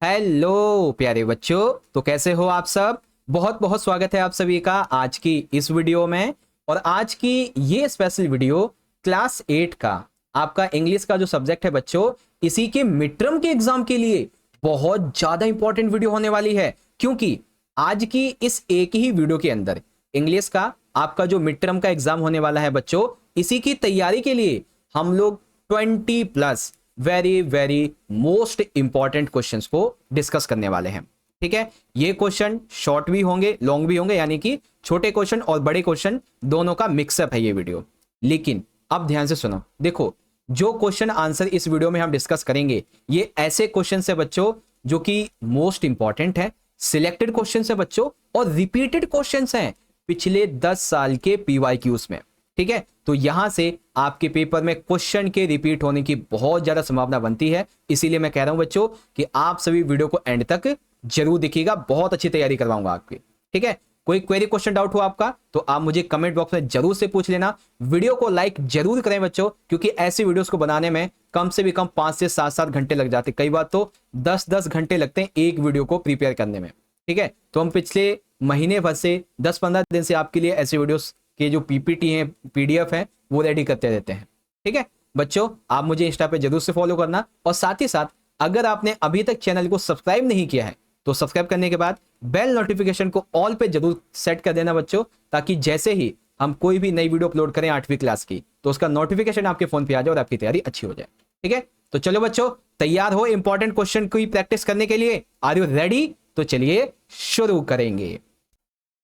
Hello प्यारे बच्चों। तो कैसे हो आप सब। बहुत बहुत स्वागत है आप सभी का आज की इस वीडियो में। और आज की ये स्पेशल वीडियो क्लास 8 का आपका इंग्लिश का जो सब्जेक्ट है बच्चों, इसी के मिड टर्म के एग्जाम के लिए बहुत ज्यादा इंपॉर्टेंट वीडियो होने वाली है। क्योंकि आज की इस एक ही वीडियो के अंदर इंग्लिश का आपका जो मिड टर्म का एग्जाम होने वाला है बच्चों, इसी की तैयारी के लिए हम लोग 20 plus very very most important questions को डिस्कस करने वाले हैं। ठीक है, ये क्वेश्चन शॉर्ट भी होंगे, लॉन्ग भी होंगे, यानी कि छोटे क्वेश्चन और बड़े क्वेश्चन दोनों का मिक्सअप है ये वीडियो। लेकिन अब ध्यान से सुनो, देखो जो क्वेश्चन आंसर इस वीडियो में हम डिस्कस करेंगे ये ऐसे क्वेश्चन है बच्चों जो कि मोस्ट इंपॉर्टेंट है, सिलेक्टेड क्वेश्चन है बच्चों, और रिपीटेड क्वेश्चन हैं पिछले 10 साल के पीवाईक्यूज में। ठीक है, तो यहां से आपके पेपर में क्वेश्चन के रिपीट होने की बहुत ज्यादा संभावना बनती है। इसीलिए मैं कह रहा हूं बच्चों कि आप सभी वीडियो को एंड तक जरूर देखिएगा, बहुत अच्छी तैयारी करवाऊंगा आपकी। ठीक है, कोई क्वेरी क्वेश्चन डाउट हो आपका तो आप मुझे कमेंट बॉक्स में जरूर से पूछ लेना। वीडियो को लाइक जरूर करें बच्चों, क्योंकि ऐसी वीडियोस को बनाने में कम से भी कम 5 से 7 घंटे लग जाते, कई बार तो 10 घंटे लगते हैं एक वीडियो को प्रिपेयर करने में। ठीक है, तो हम पिछले महीने भर से 10-15 दिन से आपके लिए ऐसे वीडियोस के जो पीपीटी हैं, पीडीएफ है, वो रेडी करते रहते हैं। ठीक है बच्चों, आप मुझे इंस्टा पे जरूर से फॉलो करना, और साथ ही साथ अगर आपने अभी तक चैनल को सब्सक्राइब नहीं किया है तो सब्सक्राइब करने के बाद बेल नोटिफिकेशन को ऑल पे जरूर सेट कर देना बच्चों, ताकि जैसे ही हम कोई भी नई वीडियो अपलोड करें 8वीं क्लास की तो उसका नोटिफिकेशन आपके फोन पे आ जाए और आपकी तैयारी अच्छी हो जाए। ठीक है, तो चलो बच्चों, तैयार हो इंपॉर्टेंट क्वेश्चन की प्रैक्टिस करने के लिए? Are you ready? तो चलिए शुरू करेंगे।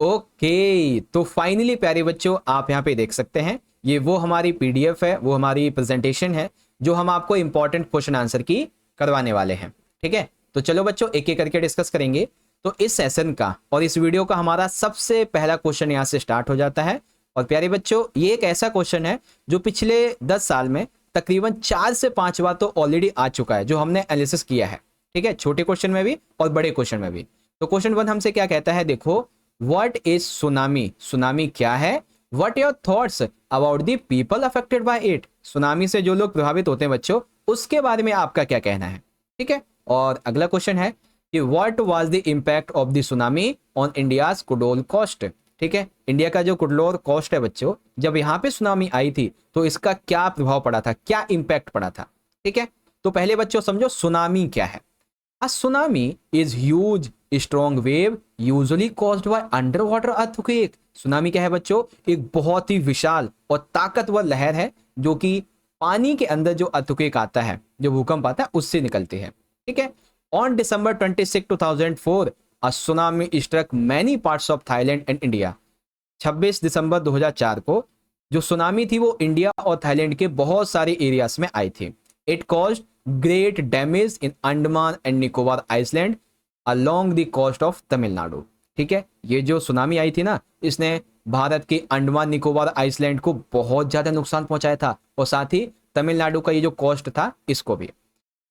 ओके, तो फाइनली प्यारे बच्चों आप यहां पे देख सकते हैं, ये वो हमारी पीडीएफ है, वो हमारी प्रेजेंटेशन है जो हम आपको इंपॉर्टेंट क्वेश्चन आंसर की करवाने वाले हैं। ठीक है, तो चलो बच्चों एक एक करके डिस्कस करेंगे। तो इस सेशन का और इस वीडियो का हमारा सबसे पहला क्वेश्चन यहां से स्टार्ट हो जाता है। और प्यारे बच्चों ये एक ऐसा क्वेश्चन है जो पिछले 10 साल में तकरीबन 4 से 5 बार तो ऑलरेडी आ चुका है, जो हमने एनालिसिस किया है। ठीक है, छोटे क्वेश्चन में भी और बड़े क्वेश्चन में भी। तो क्वेश्चन 1 हमसे क्या कहता है, देखो, व्हाट इज सुनामी? सुनामी क्या है? What your thoughts about the people affected by it? Tsunami से जो लोग प्रभावित होते हैं बच्चों, उसके बारे में आपका क्या कहना है? ठीक है, और अगला क्वेश्चन है कि what was the impact of the tsunami on India's Cuddalore coast? ठीक है, इंडिया का जो कुडलोर कोस्ट है बच्चों, जब यहाँ पे सुनामी आई थी तो इसका क्या प्रभाव पड़ा था, क्या इंपैक्ट पड़ा था? ठीक है, तो पहले बच्चों समझो सुनामी क्या है। A tsunami is huge strong wave usually caused by underwater earthquake। Tsunami क्या है बच्चों? एक बहुत ही विशाल और ताकतवर लहर है जो कि पानी के अंदर जो अर्थक्वेक आता है, जो भूकंप आता है, उससे निकलती है। ठीक है, on December 26, 2004 a tsunami struck many parts of Thailand and India। 26 दिसंबर 2004 को जो सुनामी थी वो इंडिया और थाईलैंड के बहुत सारे एरियाज में आई थी। It caused great damage in Andaman and Nicobar island along the coast of Tamil Nadu. ठीक है, ये जो सुनामी आई थी ना, इसने भारत के अंडमान निकोबार आइसलैंड को बहुत ज्यादा नुकसान पहुंचाया था, और साथ ही तमिलनाडु का ये जो कोस्ट था इसको भी।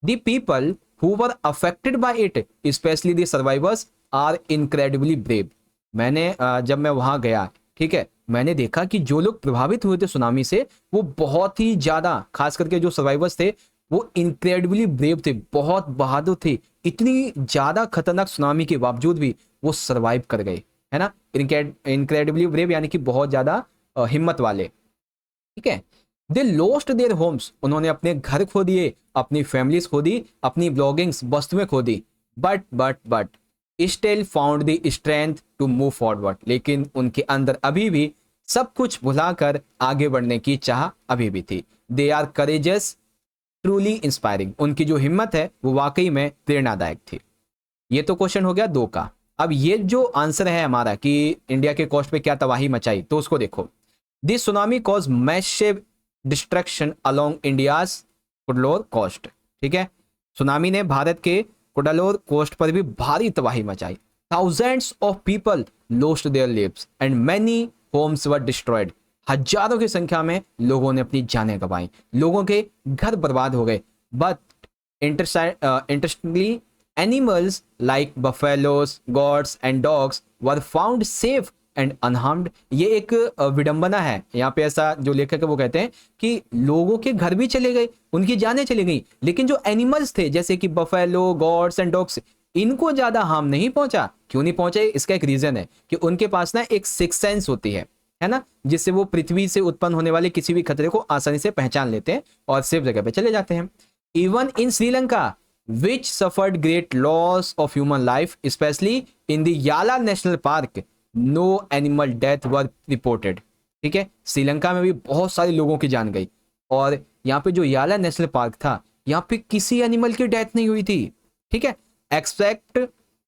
The people who were affected by it specially the survivors are incredibly brave. मैंने जब मैं वहां गया, ठीक है, मैंने देखा कि जो लोग प्रभावित हुए थे सुनामी से वो बहुत ही ज्यादा, खास करके जो सर्वाइवर्स थे वो इनक्रेडिबली ब्रेव थे, बहुत बहादुर थे। इतनी ज्यादा खतरनाक सुनामी के बावजूद भी वो सरवाइव कर गए, है ना। इनक्रेडिबली ब्रेव यानी कि बहुत ज्यादा हिम्मत वाले। ठीक है, दे लोस्ट देयर होम्स, उन्होंने अपने घर खो दिए, अपनी फैमिलीज खो दी, अपनी ब्लॉगिंग्स, वस्तुएं खो दी। But still found the strength to move forward, लेकिन उनके अंदर अभी भी सब कुछ भुलाकर आगे बढ़ने की चाह अभी भी थी। They are courageous truly inspiring, उनकी जो हिम्मत है वो वाकई में प्रेरणादायक थी। ये तो क्वेश्चन हो गया 2 का। अब ये जो आंसर है हमारा कि इंडिया के कोस्ट पे क्या तबाही मचाई, तो उसको देखो। This tsunami cause massive destruction along India's Cuddalore coast. ठीक है, सुनामी ने भारत के कुडलोर कोस्ट पर भी भारी तबाही मचाई। Thousands of people lost their lives and many homes were destroyed. हजारों की संख्या में लोगों ने अपनी जानें गंवाई, लोगों के घर बर्बाद हो गए। But interestingly animals like buffaloes, gods and dogs were found safe and unharmed. ये एक विडंबना है। यहाँ पे ऐसा जो लेखक है वो कहते हैं कि लोगों के घर भी चले गए, उनकी जानें चली गई, लेकिन जो एनिमल्स थे जैसे कि बफेलो, गॉड्स एंड डॉग्स, इनको ज्यादा हार्म नहीं पहुंचा। क्यों नहीं पहुंचा? इसका एक रीजन है कि उनके पास ना एक सिक्स सेंस होती है ना, जिससे वो पृथ्वी से उत्पन्न होने वाले किसी भी खतरे को आसानी से पहचान लेते हैं और सेफ जगह पे चले जाते हैं। Even in Sri Lanka which suffered great loss of human life, especially in the Yala National Park, no animal death were reported। ठीक है, श्रीलंका में भी बहुत सारे लोगों की जान गई, और यहाँ पे जो याला नेशनल पार्क था यहाँ पे किसी एनिमल की डेथ नहीं हुई थी। ठीक है, एक्सेप्ट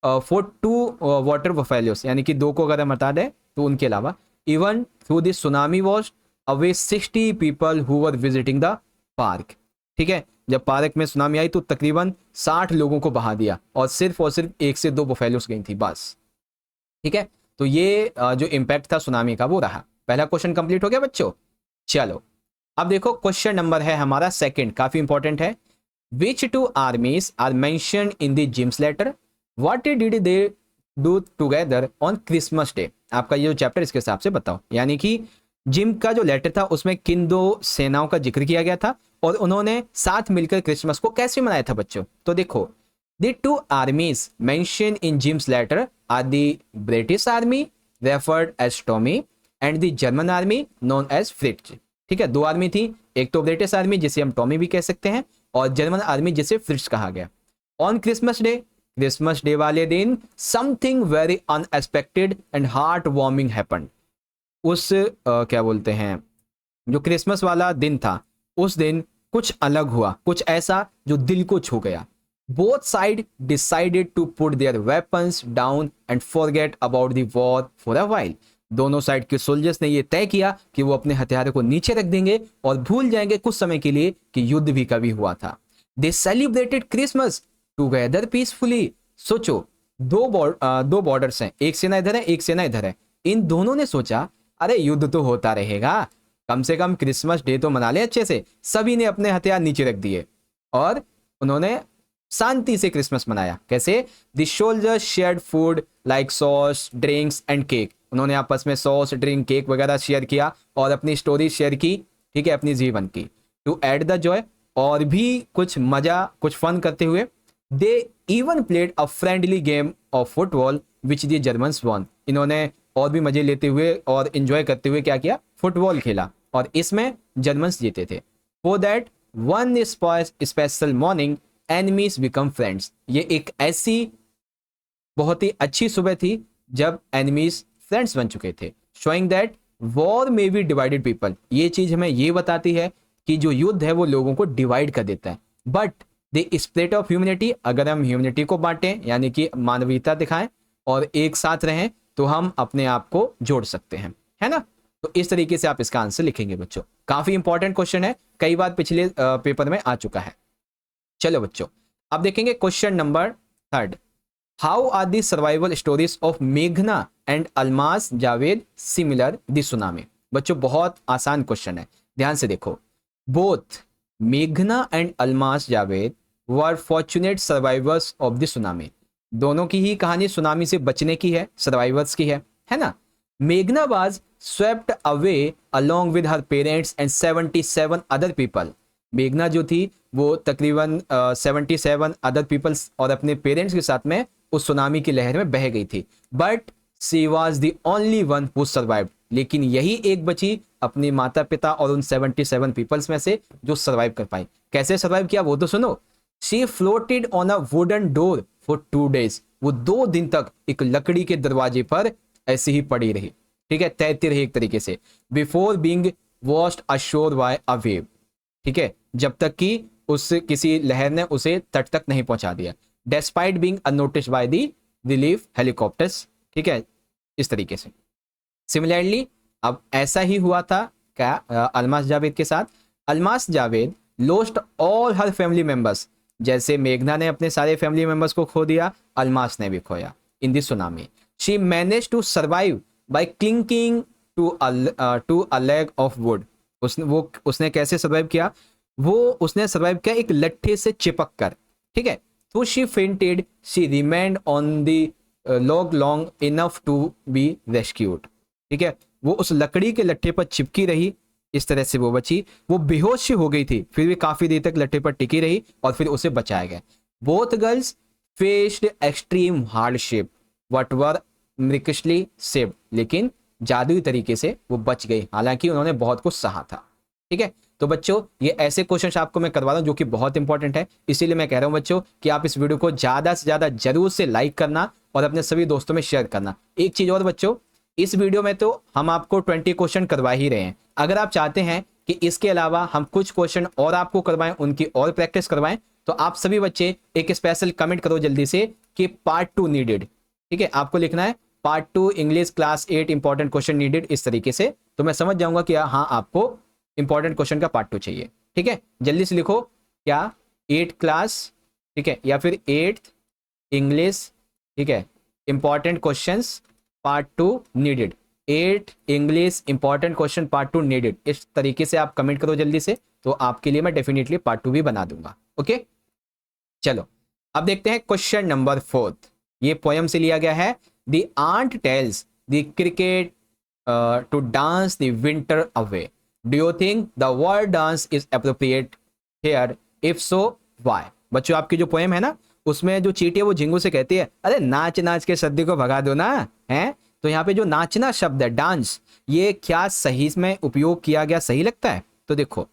फॉर 2 वाटर बफेलोस, यानी कि 2 को अगर हम हटा दें तो उनके अलावा। Even through this tsunami wash away 60 people who were visiting the park. ठीक है, जब पार्क में सुनामी आई तो तकरीबन 60 लोगों को बहा दिया, और सिर्फ 1 से 2 बफेलोस गई थी बस। ठीक है, तो ये जो इम्पैक्ट था सुनामी का वो रहा। पहला क्वेश्चन कंप्लीट हो गया बच्चों। चलो अब देखो क्वेश्चन नंबर है हमारा सेकंड, काफी इंपॉर्टेंट है। Which 2 armies are mentioned in the Jim's letter, what did they do together on Christmas day. आपका ये जो चैप्टर इसके हिसाब से बताओ, यानी कि जिम का जो लेटर था उसमें किन 2 सेनाओं का जिक्र किया गया था और उन्होंने साथ मिलकर क्रिसमस को कैसे मनाया था बच्चों। तो देखो, the 2 armies mention in Jim's letter are the British army referred as Tommy and the German army known as Fritz. ठीक है, 2 आर्मी थी, एक तो ब्रिटिश आर्मी जिसे हम टॉमी भी कह सकते हैं, और जर्मन आर्मी जिसे फ्रिट्ज कहा गया। ऑन क्रिसमस डे वाले दिन something very unexpected and heart warming happened. उस क्या बोलते हैं, जो क्रिसमस वाला दिन था उस दिन कुछ अलग हुआ, कुछ ऐसा जो दिल को छू गया। Both side decided to put their weapons down and forget about the war for a while. दोनों साइड के सोल्जर्स ने यह तय किया कि वो अपने हथियारों को नीचे रख देंगे और भूल जाएंगे कुछ समय के लिए कि युद्ध भी कभी हुआ था। दे सेलिब्रेटेड क्रिसमस टुगेदर पीसफुली। सोचो, 2 बॉर्डर्स हैं, एक सेना इधर है एक सेना इधर है। इन दोनों ने सोचा अरे युद्ध तो होता रहेगा, कम से कम क्रिसमस डे तो मना ले अच्छे से। सभी ने अपने हथियार नीचे रख दिए और उन्होंने शांति से क्रिसमस मनाया। कैसे? The soldiers shared food like sauce, drinks and cake. उन्होंने आपस में सॉस, ड्रिंक, केक वगैरह शेयर किया और अपनी स्टोरी शेयर की। ठीक है, अपनी जीवन की। टू ऐड द जॉय, और भी कुछ मजा, कुछ फन करते हुए। They even played a friendly game of football which the Germans won. इन्होंने और भी मजे लेते हुए और एंजॉय करते हुए क्या किया? फुटबॉल खेला, और इसमें जर्मन्स जीते थे। For that one special morning enemies become friends. ये एक ऐसी बहुत ही अच्छी सुबह थी जब एनिमीज फ्रेंड्स बन चुके थे। शोइंग दैट वॉर में बी डिवाइडेड पीपल। ये चीज हमें ये बताती है कि जो युद्ध है वो लोगों को डिवाइड कर देता है, but the spirit of humanity, अगर हम ह्यूमैनिटी को बांटें यानी कि मानवीयता दिखाएं और एक साथ रहें तो हम अपने आप को जोड़ सकते हैं, है ना। तो इस तरीके से आप इसका आंसर लिखेंगे बच्चों। काफी इंपॉर्टेंट क्वेश्चन है, कई बार पिछले पेपर में आ चुका है। चलो बच्चों, अब देखेंगे question number 3। How are the survival stories of मेघना and Almas Javed similar the tsunami. बच्चों बहुत आसान क्वेश्चन है, ध्यान से देखो। बोथ मेघना and Almas Javed were fortunate survivors of the tsunami. दोनों की ही कहानी सुनामी से बचने की है, सर्वाइवर्स की है ना। मेघना was swept away along with her parents and 77 other people. मेघना जो थी वो तकरीबन 77 अदर पीपल्स और अपने पेरेंट्स के साथ में उस सुनामी की लहर में बह गई थी। But she was the only one who survived. लेकिन यही एक बची अपने माता पिता और उन 77 पीपल्स में से जो सर्वाइव कर पाई। कैसे सर्वाइव किया वो तो सुनो। She floated on a wooden door for 2 days। वो 2 दिन तक एक लकड़ी के दरवाजे पर ऐसे ही पड़ी रही, ठीक है, तैरती रही एक तरीके से। Before being washed ashore by a wave. ठीक है, जब तक कि उस किसी लहर ने उसे तट तक नहीं पहुंचा दिया। Despite being unnoticed by the relief helicopters. ठीक है, इस तरीके से। सिमिलरली अब ऐसा ही हुआ था क्या अल्मास जावेद के साथ। अल्मास जावेद लोस्ट ऑल हर फैमिली मेंबर्स। जैसे मेघना ने अपने सारे फैमिली मेंबर्स को खो दिया, अल्मास ने भी खोया in this tsunami. She manage to survive by clinging to a leg of wood. उसने कैसे सर्वाइव किया? उसने सर्वाइव किया एक लट्ठे से चिपक कर। ठीक है, तो she fainted, she remained on the log long enough to be rescued. ठीक है, वो उस लकड़ी के लट्ठे पर चिपकी रही, इस तरह से वो बची। वो बेहोश हो गई थी, फिर भी काफी देर तक लट्ठे पर टिकी रही और फिर उसे बचाया गया। Both girls faced extreme hardship but were miraculously saved, लेकिन जादुई तरीके से वो बच गई, हालांकि उन्होंने बहुत कुछ सहा था। ठीक है, तो बच्चों ये ऐसे क्वेश्चन आपको मैं करवा रहा हूं जो कि बहुत इंपॉर्टेंट है, इसीलिए मैं कह रहा हूं बच्चों कि आप इस वीडियो को ज्यादा से ज्यादा जरूर से लाइक करना और अपने सभी दोस्तों में शेयर करना। एक चीज और बच्चों, इस वीडियो में तो हम आपको 20 क्वेश्चन करवा ही रहे हैं, अगर आप चाहते हैं कि इसके अलावा हम कुछ क्वेश्चन और आपको करवाएं, उनकी और प्रैक्टिस करवाएं, तो आप सभी बच्चे एक स्पेशल कमेंट करो जल्दी से कि पार्ट 2 नीडेड। ठीक है, आपको लिखना है part 2 English class 8 important question needed, इस तरीके से, तो मैं समझ जाऊंगा कि हाँ आपको इंपॉर्टेंट क्वेश्चन का पार्ट 2 चाहिए। ठीक है, जल्दी से लिखो क्या 8 क्लास, ठीक है, या फिर 8th इंग्लिश, ठीक है, important questions part 2 needed, 8 English important question part 2 needed, इस तरीके से आप कमेंट करो जल्दी से, तो आपके लिए मैं डेफिनेटली पार्ट 2 भी बना दूंगा। ओके, चलो अब देखते हैं क्वेश्चन नंबर 4। ये पोयम से लिया गया है। The ant tells the cricket to dance the winter away, do you think the word dance is appropriate here, if so why. बच्चों आपकी जो पोयम है ना, उसमें जो चींटी है वो झिंगू से कहती है अरे नाच नाच के सर्दी को भगा दो ना, है। तो यहाँ पे जो नाचना शब्द है डांस, ये क्या सही में उपयोग किया गया, सही लगता है। तो देखो,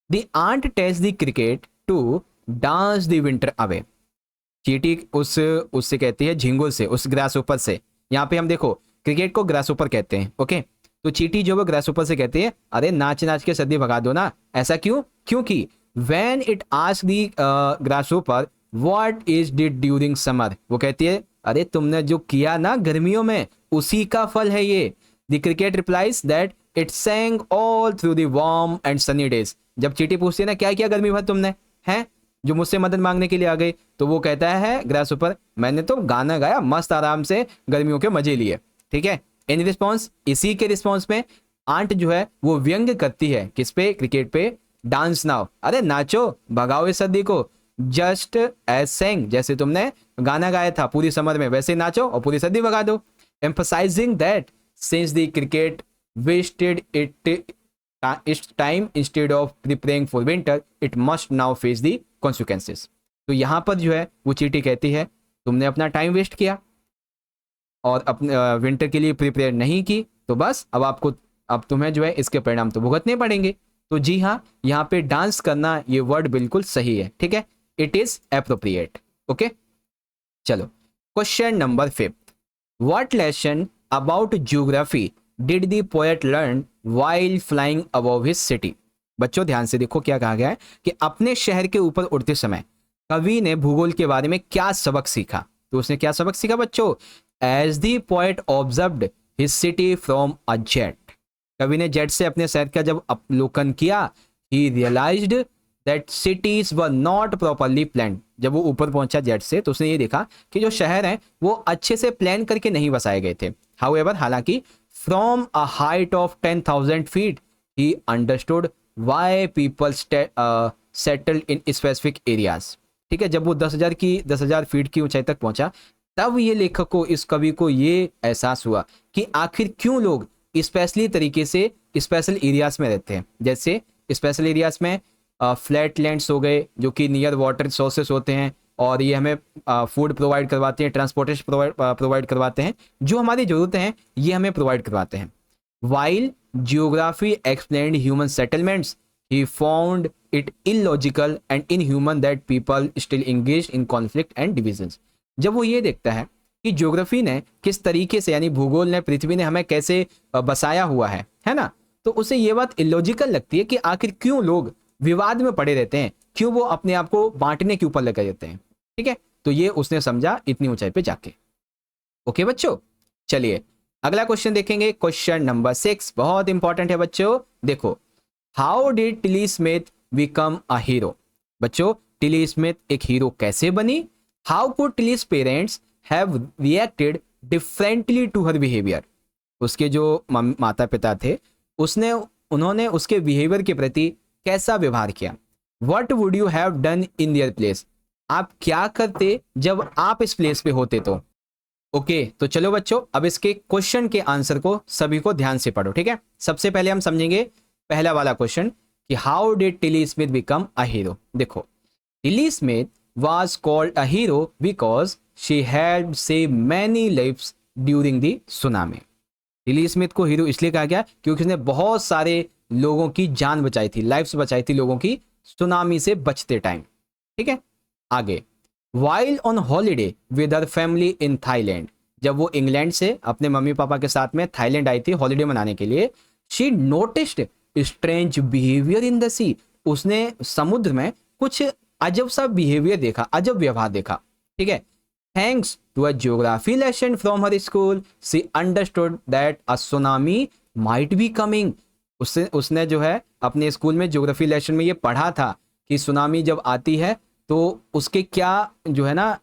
the ant tells the cricket to dance the winter away, चींटी उससे कहती है झिंगुर से, उस ग्रास ऊपर से। यहाँ पे हम देखो क्रिकेट को ग्रास ऊपर कहते हैं। ओके, तो चींटी जो वो ग्रास ऊपर से कहती है अरे नाच नाच के सर्दी भगा दो ना। ऐसा क्यों? क्योंकि when it ask the grasshopper what is did during summer, वो कहती है अरे तुमने जो किया ना गर्मियों में उसी का फल है ये। The cricket replies that it sang all through the warm and Sunny days. जब चींटी पूछती है ना क्या किया गर्मी भर तुमने, है जो मुझसे मदद मांगने के लिए आ गई, तो वो कहता है ग्रास ऊपर मैंने तो गाना गाया मस्त आराम से गर्मियों के मजे लिए। ठीक है, इन रिस्पॉन्स, इसी के रिस्पॉन्स में आंट जो है वो व्यंग करती है किस पे, क्रिकेट पे। डांस नाउ, अरे नाचो भगाओ इस सर्दी को, जस्ट एज सेंग, जैसे तुमने गाना गाया था पूरी समर में वैसे नाचो और पूरी सर्दी भगा दो। Emphasising that since the cricket wasted its time instead of preparing for winter, it must now face the consequences। तो यहां पर जो है वो चींटी कहती है तुमने अपना टाइम वेस्ट किया और अपने विंटर के लिए प्रिपेयर नहीं की, तो बस अब तुम्हें जो है इसके परिणाम तो भुगतने पड़ेंगे। तो जी हाँ, यहाँ पे डांस करना ये वर्ड बिल्कुल सही है। ठीक है, इट इज एप्रोप्रिएट। ओके, चलो question number 5। What lesson about geography did the poet learn while flying above his city. बच्चों ध्यान से देखो क्या कहा गया है कि अपने शहर के ऊपर उड़ते समय कवि ने भूगोल के बारे में क्या सबक सीखा। तो उसने क्या सबक सीखा बच्चों, as the poet observed his city from a jet, कवि ने जेट से अपने शहर का जब अवलोकन किया, he realized that cities were not properly planned. जब वो ऊपर पहुंचा जेट से तो उसने ये देखा कि जो शहर हैं वो अच्छे से प्लान करके नहीं बसाए गए थे। हाउएवर, हालांकि from a height of 10,000 feet he understood why people settled in specific areas। ठीक है, जब वो 10,000 फीट की ऊंचाई तक पहुंचा, तब ये लेखक को, इस कवि को ये एहसास हुआ कि आखिर क्यों लोग स्पेशली तरीके से स्पेशल एरियाज में रहते हैं। जैसे स्पेशल एरियाज में फ्लैट लैंड्स हो गए जो कि नियर वाटर सोर्सेस होते हैं, और ये हमें फूड प्रोवाइड करवाते हैं, ट्रांसपोर्टेशन प्रोवाइड करवाते हैं, जो हमारी ज़रूरतें हैं ये हमें प्रोवाइड करवाते हैं। While geography explained human settlements he found it illogical and inhuman that people still engaged in conflict and divisions. जब वो ये देखता है कि ज्योग्राफी ने किस तरीके से, यानी भूगोल ने, पृथ्वी ने हमें कैसे बसाया हुआ है ना, तो उसे ये बात इलॉजिकल लगती है कि आखिर क्यों लोग विवाद में पड़े रहते हैं, क्यों वो अपने आप को बांटने के ऊपर लगे रहते हैं। ठीक है, तो ये उसने समझा इतनी ऊंचाई पे जाके। ओके बच्चों, चलिए अगला क्वेश्चन देखेंगे, क्वेश्चन नंबर 6, बहुत इंपॉर्टेंट है बच्चों। देखो, how did Tilly Smith become a hero. बच्चों, टिली स्मिथ एक हीरो कैसे बनी। How could Tilly's parents have reacted differently to her behaviour. उसके जो माता पिता थे उन्होंने उसके बिहेवियर के प्रति कैसा व्यवहार किया। What would you have done in their place, आप क्या करते जब आप इस प्लेस पे होते। तो ओके तो चलो बच्चों, अब इसके क्वेश्चन के आंसर को सभी को ध्यान से पढ़ो, ठीक है। सबसे पहले हम समझेंगे पहला वाला क्वेश्चन कि how did Tilly Smith become a hero. देखो, Tilly Smith was called a hero because she had save many lives during the tsunami. Tilly Smith को हीरो इसलिए कहा गया क्योंकि उसने बहुत सारे लोगों की जान बचाई थी, लाइफ्स बचाई थी लोगों की सुनामी से बचते टाइम, ठीक है। आगे, while on holiday with her family in Thailand, जब वो इंग्लैंड से अपने मम्मी पापा के साथ में थाईलैंड आई थी हॉलीडे मनाने के लिए, she noticed strange behaviour in the sea, उसने समुद्र में कुछ अजब सा बिहेवियर देखा, अजब व्यवहार देखा, ठीक है। Thanks to a geography lesson from her school she understood that a tsunami might be coming, उसने जो है अपने स्कूल में ज्योग्राफी लेसन में ये पढ़ा था कि सुनामी जब आती है तो उसके क्या जो है ना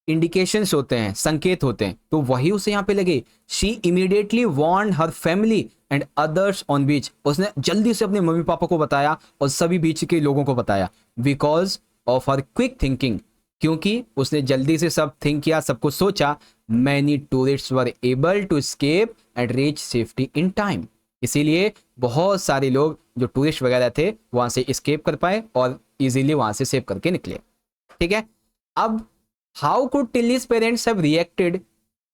इंडिकेशंस होते हैं, संकेत होते हैं, तो वही उसे यहाँ पे लगे। She immediately warn her family and others on beach, उसने जल्दी से अपने मम्मी पापा को बताया और सभी बीच के लोगों को बताया, because of her quick thinking, क्योंकि उसने जल्दी से सब थिंक किया, सबको सोचा। Many tourists were able to escape and reach safety in time, इसीलिए बहुत सारे लोग जो टूरिस्ट वगैरह थे वहां से एस्केप कर पाए और इजीली वहां से सेव करके निकले, ठीक है। अब how could Tilly's parents have reacted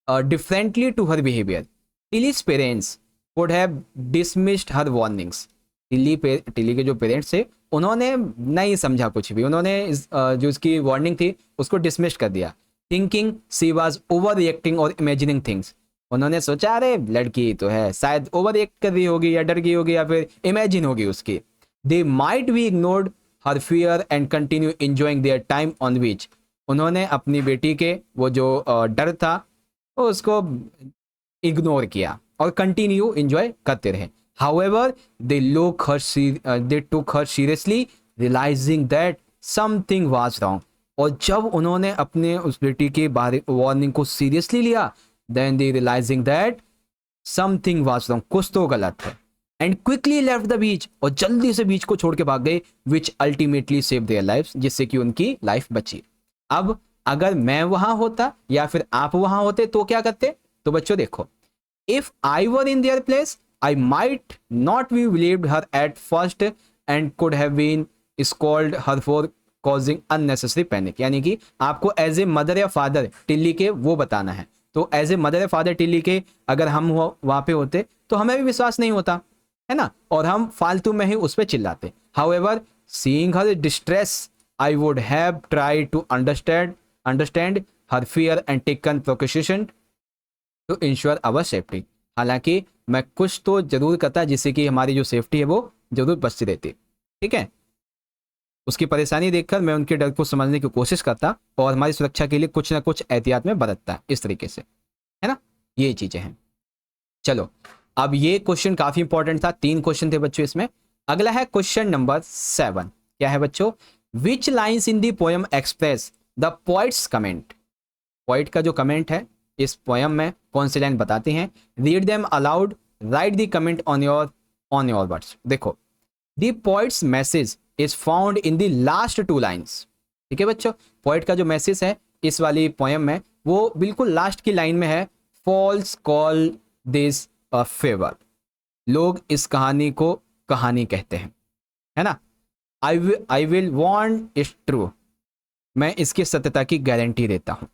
differently to her behaviour. Tilly's parents would have dismissed her warnings, Tilly के जो पेरेंट्स थे उन्होंने नहीं समझा कुछ भी, उन्होंने जो उसकी वार्निंग थी उसको डिसमिस कर दिया। Thinking she was over reacting और इमेजिनिंग थिंग्स, उन्होंने सोचा अरे लड़की तो है, शायद ओवर रिएक्ट कर रही होगी या डर गई होगी या फिर इमेजिन होगी उसकी। They might be ignored her fear and continue enjoying their time on beach, उन्होंने अपनी बेटी के वो जो डर था उसको इग्नोर किया और कंटिन्यू एंजॉय करते रहे। However they took her seriously realizing that something was wrong, और जब उन्होंने अपने उस बेटी के बारे वार्निंग को सीरियसली लिया, then they realizing that something was wrong, कुछ तो गलत है, and quickly left the beach, और जल्दी से बीच को छोड़ के भाग गए, which ultimately save their life, जिससे कि उनकी लाइफ बची। अब अगर मैं वहां होता या फिर आप वहां होते तो क्या करते, तो बच्चों देखो, if I were in their place I might not be believed her at first and could have been scolded her for causing unnecessary panic, यानी कि आपको एज ए मदर या फादर टिल्ली के वो बताना है, तो एज ए मदर या फादर टिल्ली के अगर हम वहां पे होते तो हमें भी विश्वास नहीं होता है ना, और हम फालतू में ही उस पर चिल्लाते। However seeing her distress I would have tried to understand her fear and taken precaution to ensure our safety, हालांकि मैं कुछ तो जरूर करता जिससे कि हमारी जो सेफ्टी है वो जरूर बचती रहती, ठीक है। उसकी परेशानी देखकर मैं उनके डर को समझने की कोशिश करता और हमारी सुरक्षा के लिए कुछ ना कुछ एहतियात में बरतता, इस तरीके से, है ना, ये चीजें हैं। चलो, अब ये क्वेश्चन काफी इंपॉर्टेंट था, 3 क्वेश्चन थे बच्चों इसमें। अगला है क्वेश्चन नंबर 7, क्या है बच्चों, Which lines in the poem express the poet's comment? Poet का जो कमेंट है इस पोयम में कौन सी लाइन बताते हैं। Read them aloud, write the comment on your words. देखो, the poet's message is found in the last 2 lines, ठीक है बच्चों। पोइट का जो मैसेज है इस वाली पोयम में वो बिल्कुल लास्ट की लाइन में है। False call this a favour, लोग इस कहानी को कहानी कहते हैं, है ना। I will want is true, मैं इसकी सत्यता की गारंटी देता हूं।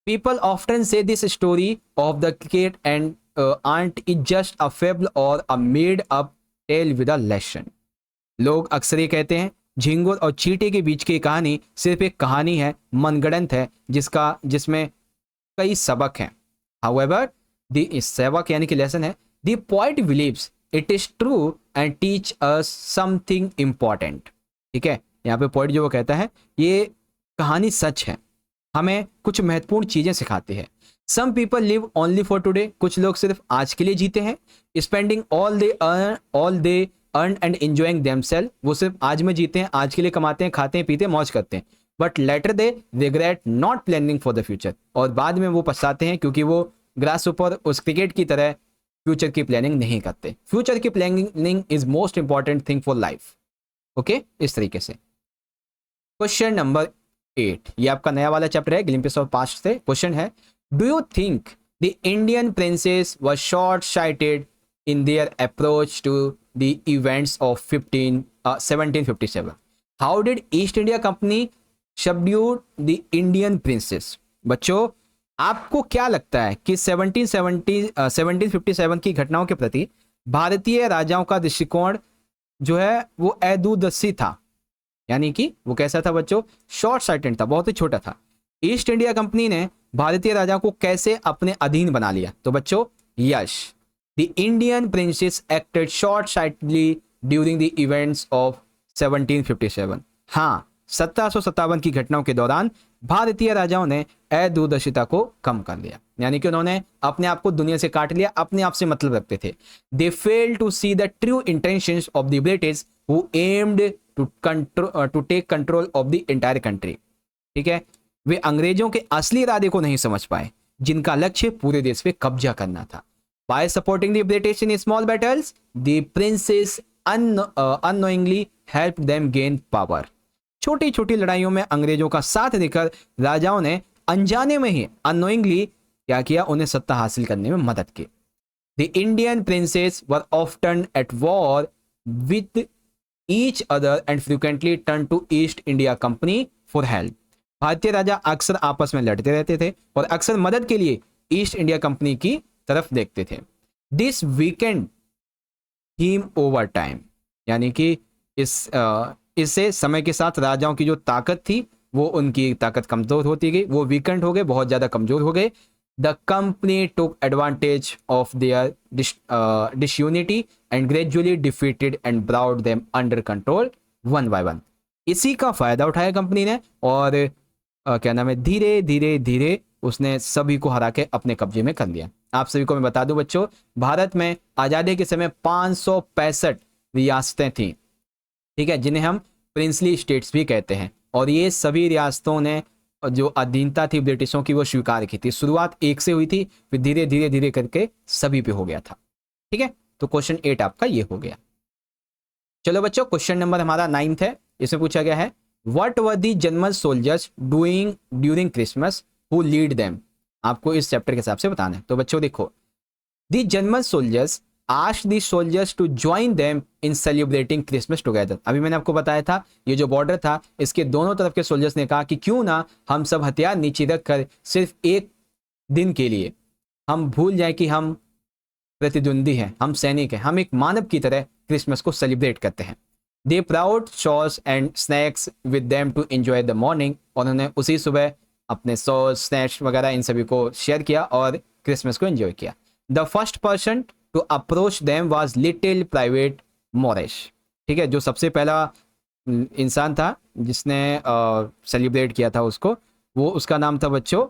People often say this story of the cat and aunt is just a fable or a made up tale with a lesson, लोग अक्सर ये कहते हैं झिंगुर और चींटी के बीच की कहानी सिर्फ एक कहानी है, मनगढ़ंत है, जिसमें कई सबक हैं। However, the सबक यानी कि लेसन है, the poet believes it is true and teach us something important, ठीक है। यहाँ पे पॉइंट जो वो कहता है ये कहानी सच है, हमें कुछ महत्वपूर्ण चीजें सिखाती है। Some people live only for today, कुछ लोग सिर्फ आज के लिए जीते हैं। Spending all they earn and enjoying themselves, वो सिर्फ आज में जीते हैं, आज के लिए कमाते हैं, खाते हैं, पीते हैं, मौज करते हैं। But later they regret not planning for the future, और बाद में वो पछताते हैं क्योंकि वो ग्रास ऊपर उस क्रिकेट की तरह फ्यूचर की प्लानिंग नहीं करते। फ्यूचर की planning is most important thing for life, okay, इस तरीके से। क्वेश्चन नंबर 8, ये आपका नया वाला चैप्टर है ग्लिम्पस ऑफ पास्ट से। क्वेश्चन है, do you think the Indian princess were short sighted in their approach to the events of 1757? How did East India Company subdued the Indian princess? बच्चों, आपको क्या लगता है कि 1757 की घटनाओं के प्रति भारतीय राजाओं का दृष्टिकोण जो है वो अदूरदर्शी था, यानी कि वो कैसा था बच्चों? शॉर्ट साइटेड था, बहुत ही छोटा था। ईस्ट इंडिया कंपनी ने भारतीय राजाओं को कैसे अपने अधीन बना लिया? तो बच्चों, यश, The Indian princess acted short-sightedly during the events of 1757. हाँ, 1757 की घटनाओं के दौरान भारतीय राजाओं ने अदूरदर्शिता को कम कर लिया, यानी कि उन्होंने अपने आप को दुनिया से काट लिया, अपने आप से मतलब रखते थे। They failed to see the true intentions of the British who aimed to take control of the entire country. ठीक है, वे अंग्रेजों के असली इरादे को नहीं समझ पाए, जिनका लक्ष्य पूरे देश पे कब्जा करना था। By supporting the British in small battles, the princess unknowingly helped them gain power. छोटी छोटी लड़ाइयों में अंग्रेजों का साथ देकर राजाओं ने अनजाने में ही unknowingly क्या किया? उन्हें सत्ता हासिल करने में मदद की। The Indian princes were often at war with each other and frequently turned to East India Company for help. भारतीय राजा अक्सर आपस में लड़ते रहते थे और अक्सर मदद के लिए ईस्ट इंडिया कंपनी की तरफ देखते थे। This weekend theme over time, यानी कि इससे समय के साथ राजाओं की जो ताकत थी वो उनकी ताकत कमजोर होती गई, वो वीकेंड हो गए, बहुत ज्यादा कमजोर हो गए। The company took advantage of their disunity and gradually defeated and brought them under control one by one. इसी का फायदा उठाया कंपनी ने और क्या नाम है, धीरे धीरे धीरे उसने सभी को हरा के अपने कब्जे में कर लिया। आप सभी को मैं बता दूं बच्चों, भारत में आजादी के समय 565 रियासतें थीं, ठीक है, जिन्हें हम प्रिंसली स्टेट्स भी कहते हैं, और ये सभी रियासतों ने जो अधीनता थी ब्रिटिशों की वो स्वीकार की थी। शुरुआत एक से हुई थी, फिर धीरे धीरे धीरे करके सभी पे हो गया था। ठीक है, तो क्वेश्चन 8 आपका ये हो गया। चलो बच्चों, क्वेश्चन नंबर हमारा 9th है। इसमें पूछा गया है, what were the German soldiers doing during Christmas, who lead them? आपको इस चैप्टर के हिसाब से बताना है। तो बच्चों देखो, the German soldiers asked the soldiers to join them in celebrating Christmas together. अभी मैंने आपको बताया था, ये जो बॉर्डर था इसके दोनों तरफ के सोल्जर्स ने कहा कि क्यों ना हम सब हथियार नीचे रख कर सिर्फ एक दिन के लिए हम भूल जाए कि हम प्रतिद्वंदी हैं, हम सैनिक हैं, हम एक मानव की तरह क्रिसमस को सेलिब्रेट करते हैं। They brought sauce and snacks with them to enjoy the morning, और उन्होंने उसी सुबह अपने सॉस स्नैक्स वगैरह इन सभी को शेयर किया और क्रिसमस को एंजॉय किया। The first person to approach them was little private Morris. ठीक है, जो सबसे पहला इंसान था जिसने सेलिब्रेट किया था उसको, वो उसका नाम था बच्चों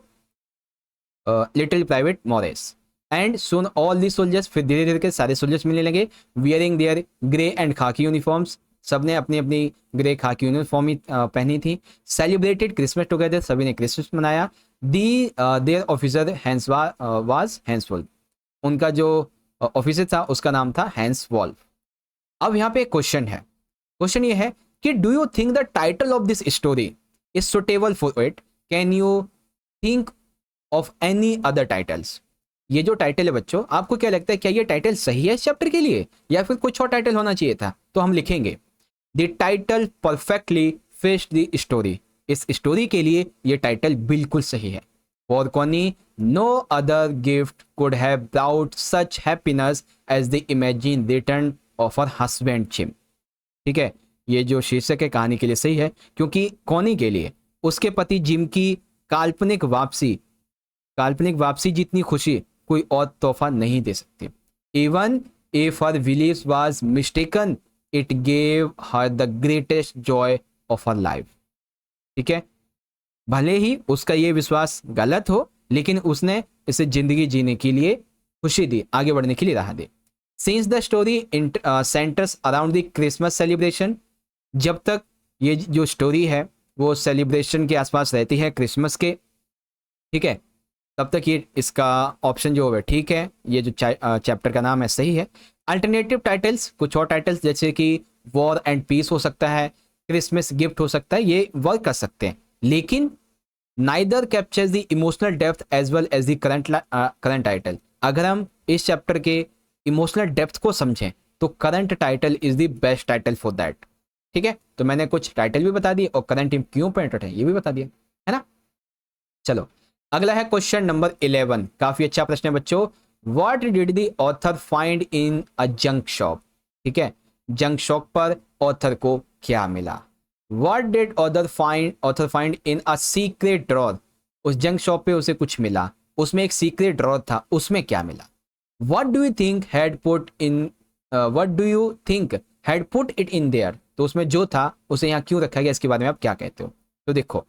little private Morris. And soon all the soldiers, फिर धीरे धीरे के सारे सोल्जर्स मिलने लगे, wearing their grey and khaki uniforms, सबने अपनी अपनी ग्रे खाकी यूनिफॉर्म ही पहनी थी। सेलिब्रेटेड क्रिसमस टुगेदर, सभी ने क्रिसमस मनाया। दी देयर ऑफिसर वाज हैंसवोल्फ, उनका जो ऑफिसर था उसका नाम था हैंसवोल्फ। अब यहाँ पे एक क्वेश्चन है, क्वेश्चन ये है कि do you think the title of this story is suitable for it? Can you think of any other titles? ये जो टाइटल है बच्चों, आपको क्या लगता है, क्या ये टाइटल सही है इस चैप्टर के लिए या फिर कुछ और टाइटल होना चाहिए था? तो हम लिखेंगे the title perfectly fits the story. इस स्टोरी के लिए ये टाइटल बिल्कुल सही है। For Connie no other gift could have brought such happiness as the imagine return of her husband Jim. ठीक है, ये जो शीर्षक है कहानी के लिए सही है, क्योंकि कोनी के लिए उसके पति जिम की काल्पनिक वापसी जितनी खुशी कोई और तोहफा नहीं दे सकती। Even if her belief was mistaken, it gave her the greatest Joy of her life. ठीक है, भले ही उसका ये विश्वास गलत हो, लेकिन उसने इसे जिंदगी जीने के लिए खुशी दी, आगे बढ़ने के लिए राह दी। Since the story centres around the Christmas celebration, जब तक ये जो स्टोरी है वो सेलिब्रेशन के आसपास रहती है क्रिसमस के, ठीक है, तब तक ये इसका ऑप्शन जो है ठीक है, ये जो चैप्टर का नाम है सही है। अल्टरनेटिव टाइटल्स, कुछ और टाइटल्स जैसे कि वॉर एंड पीस हो सकता है, क्रिसमस गिफ्ट हो सकता है, ये वर्क कर सकते हैं, लेकिन neither captures the emotional depth as well as the current title. अगर हम इस चैप्टर के इमोशनल डेप्थ को समझें तो current title is the best title for that. ठीक है, तो मैंने कुछ टाइटल भी बता दिए और करंट क्यों इंपॉर्टेंट है ये भी बता दिया, है ना। चलो अगला है क्वेश्चन नंबर 11। काफी अच्छा प्रश्न है बच्चों। What did the author find in a junk shop. ठीक है, जंक शॉप पर ऑथर को क्या मिला। What did author find in a secret drawer. उस जंक शॉप पे उसे कुछ मिला, उसमें एक सीक्रेट ड्रॉर था, उसमें क्या मिला। What do you think had put it in their. तो उसमें जो था उसे यहाँ क्यों रखा गया, इसके बारे में आप क्या कहते हो। तो देखो,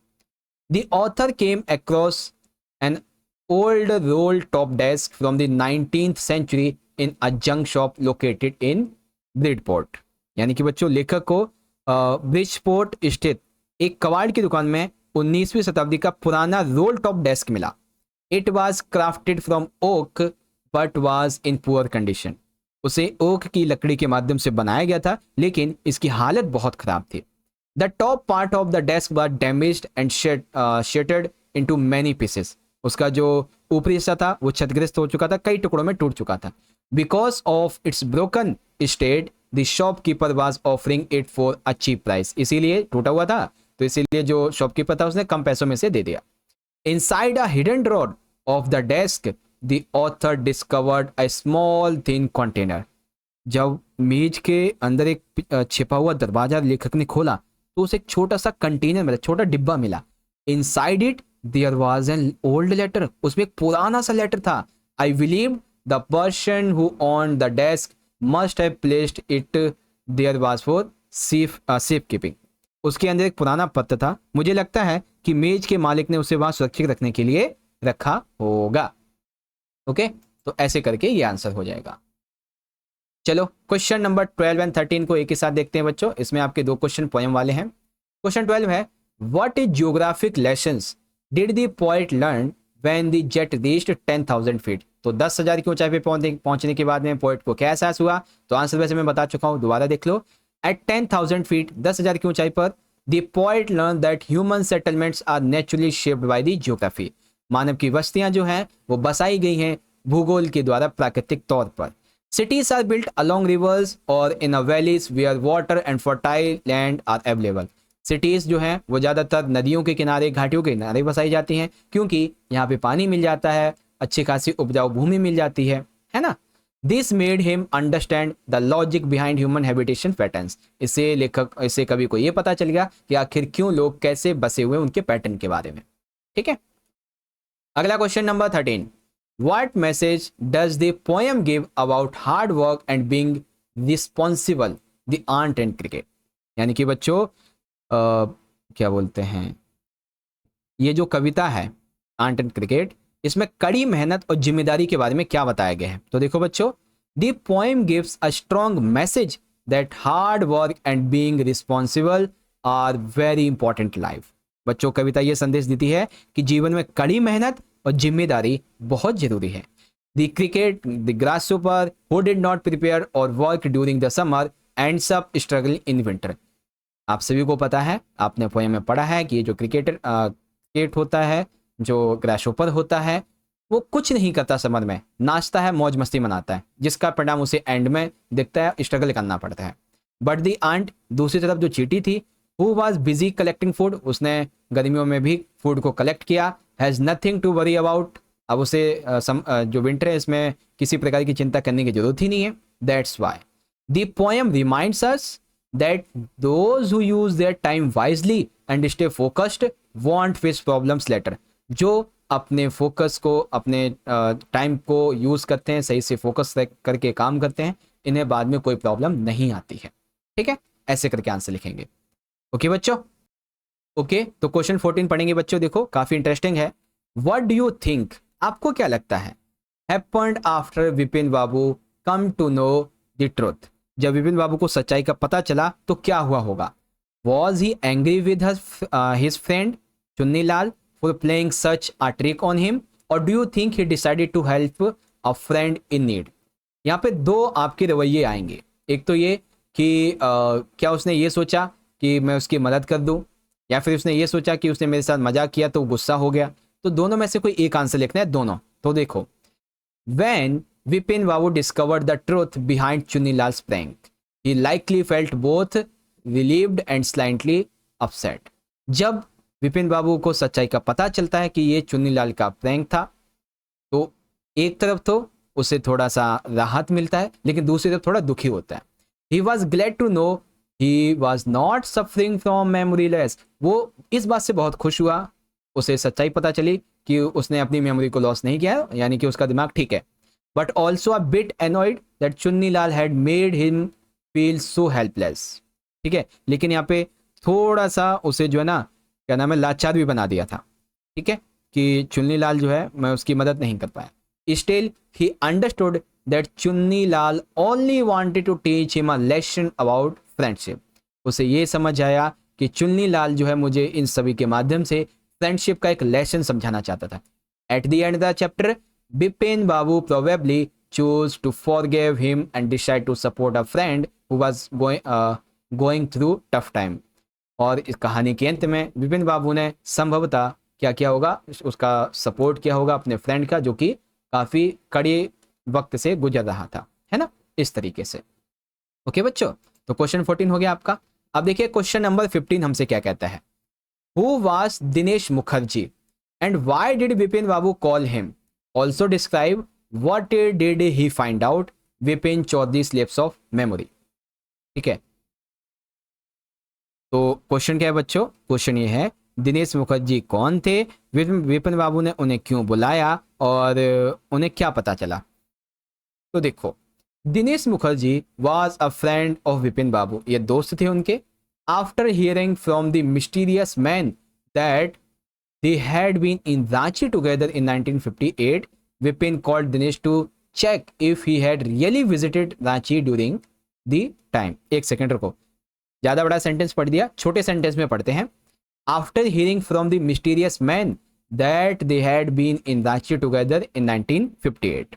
the author came across N old roll top desk from the 19th century in a junk shop located in Bridport. यानी कि बच्चों लेखक को ब्रिजपोर्ट स्थित एक कबाड़ की दुकान में 19वीं शताब्दी का पुराना रोल टॉप डेस्क मिला। It was crafted from oak but was in poor condition. उसे ओक की लकड़ी के माध्यम से बनाया गया था लेकिन इसकी हालत बहुत खराब थी। The top part of the desk was damaged and shattered into many pieces. उसका जो ऊपरी हिस्सा था वो क्षतिग्रस्त हो चुका था, कई टुकड़ों में टूट चुका था। Because of its broken state the shopkeeper was offering it for a cheap price. इसीलिए टूटा हुआ था तो इसीलिए जो शॉपकीपर था उसने कम पैसों में से दे दिया। Inside a hidden drawer of the desk the author discovered a small thin container. जब मेज के अंदर एक छिपा हुआ दरवाजा लेखक ने खोला तो उसे एक छोटा सा कंटेनर मिला, छोटा डिब्बा मिला। Inside it there was an old letter. उसमें एक पुराना सा लेटर था। I believe the person who on the desk must have placed it there was for safe keeping. उसके अंदर एक पुराना पत्र था, मुझे लगता है कि मेज के मालिक ने उसे वहां सुरक्षित रखने के लिए रखा होगा। ओके, तो ऐसे करके ये आंसर हो जाएगा। चलो क्वेश्चन नंबर 12 एंड 13 को एक ही साथ देखते हैं बच्चों। इसमें आपके दो क्वेश्चन पोएम वाले हैं। क्वेश्चन 12 है, what is geographic lessons did the poet learn when the jet reached 10,000 feet. तो 10,000 की ऊंचाई पे पहुंचने के बाद में पोएट को क्या एहसास हुआ। तो आंसर वैसे मैं बता चुका हूं, दोबारा देख लो। एट 10,000 फीट 10,000 की ऊंचाई पर the poet learn that human settlements are naturally shaped by the geography. मानव की बस्तियां जो हैं वो बसाई गई हैं भूगोल के द्वारा प्राकृतिक तौर पर। Cities are built along rivers or in a valleys where water and fertile land are available. Cities जो हैं वो ज़्यादातर नदियों के किनारे, घाटियों के किनारे बसाई जाती हैं क्योंकि यहाँ पे पानी मिल जाता है, अच्छी खासी उपजाऊ भूमि मिल जाती है ना। This made him understand the logic behind human habitation patterns. इससे कवि को ये पता चल गया कि आखिर क्यों लोग कैसे बसे हुए उनके पैटर्न के बारे में। ठीक है, अगला question number 13। What message does the poem give about hard work and being responsible, the art and cricket? यानी कि बच्चों क्या बोलते हैं, ये जो कविता है आर्ट एंड क्रिकेट, इसमें कड़ी मेहनत और जिम्मेदारी के बारे में क्या बताया गया है। तो देखो बच्चों, the poem gives a strong message that hard work and being responsible are very important in life. बच्चों कविता ये संदेश देती है कि जीवन में कड़ी मेहनत और जिम्मेदारी बहुत जरूरी है। The cricket the grasshopper who did not prepare और work during the summer ends up struggling in winter. आप सभी को पता है, आपने पोएम में पढ़ा है कि ये जो क्रिकेट होता है, जो ग्रासहॉपर होता है, वो कुछ नहीं करता समर में, नाचता है, मौज मस्ती मनाता है, जिसका परिणाम उसे एंड में दिखता है, स्ट्रगल करना पड़ता है। बट दी आंट, दूसरी तरफ जो चींटी थी, who was busy collecting food, उसने गर्मियों में भी फूड को कलेक्ट किया। Has nothing to worry about, अब उसे जो विंटर है इसमें किसी प्रकार की चिंता करने की जरूरत ही नहीं है। That's why the poem reminds us that those who use their time wisely and stay focused won't face problems later. जो अपने फोकस को, अपने टाइम को यूज करते हैं, सही से फोकस करके काम करते हैं, इन्हें बाद में कोई प्रॉब्लम नहीं आती है। ठीक है, ऐसे करके आंसर लिखेंगे। ओके बच्चों, ओके तो क्वेश्चन 14 पढ़ेंगे बच्चों। देखो काफी इंटरेस्टिंग है। व्हाट डू यू थिंक, आपको क्या लगता है, happened after Vipin Babu come to know the truth. जब विपिन बाबू को सच्चाई का पता चला तो क्या हुआ होगा। Was he angry with his friend Chunni Lal for playing such a trick on him, और do you think he decided to help a friend in need. यहाँ पे दो आपके रवैये आएंगे। एक तो ये कि क्या उसने ये सोचा कि मैं उसकी मदद कर दूं, या फिर उसने ये सोचा कि उसने मेरे साथ मजाक किया तो गुस्सा हो गया। तो दोनों में से कोई एक आंसर लिखना है, दोनों। तो देखो, when Vipin Babu discovered the truth behind Chunnilal's prank he likely felt both relieved and slightly upset. जब विपिन बाबू को सच्चाई का पता चलता है कि ये चुन्नीलाल का प्रैंक था, तो एक तरफ तो उसे थोड़ा सा राहत मिलता है, लेकिन दूसरी तरफ थोड़ा दुखी होता है। He was glad to know he was not suffering from memory loss. वो इस बात से बहुत खुश हुआ, उसे सच्चाई पता चली कि उसने अपनी मेमोरी को लॉस नहीं किया, यानी कि उसका दिमाग ठीक है। But also a bit annoyed that Chunnilal had made him feel so helpless. ठीक है, लेकिन यहाँ पे थोड़ा सा उसे जो है ना, क्या नाम है, लाचार भी बना दिया था। ठीक है, कि चुन्नीलाल जो है मैं उसकी मदद नहीं कर पाया। Still, he understood that Chunnilal only wanted to teach him a lesson about friendship. उसे ये समझ आया कि चुन्नीलाल जो है मुझे इन सभी के माध्यम से फ्रेंडशिप का एक लेसन समझाना चाहता था। At the end of the chapter, Bipin Babu probably chose to forgive him and decide to support a friend who was going through tough time. और इस कहानी के अंत में विपिन बाबू ने संभवतः क्या किया होगा, उसका सपोर्ट किया होगा अपने फ्रेंड का, जो कि काफी कड़े वक्त से गुजर रहा था, है ना, इस तरीके से। ओके बच्चों, तो क्वेश्चन 14 हो गया आपका। अब देखिए क्वेश्चन नंबर 15 हमसे क्या कहता है। Who was Dinesh Mukherjee and why did Vipin Babu call him? Also describe what did he find out Vipin Chaudhary slips of memory. ठीक है, तो क्वेश्चन क्या है बच्चों? क्वेश्चन ये है, दिनेश मुखर्जी कौन थे, विपिन बाबू ने उन्हें क्यों बुलाया और उन्हें क्या पता चला? तो देखो, Dinesh Mukherjee was a friend of Vipin Babu, ये दोस्त थे उनके। After hearing from the mysterious man that they had been in Ranchi together in 1958, Vipin called Dinesh to check if he had really visited Ranchi during the time. एक सेकंड रुको, ज्यादा बड़ा सेंटेंस पढ़ दिया, छोटे सेंटेंस में पढ़ते हैं। After hearing from the mysterious man that they had been in Ranchi together in 1958,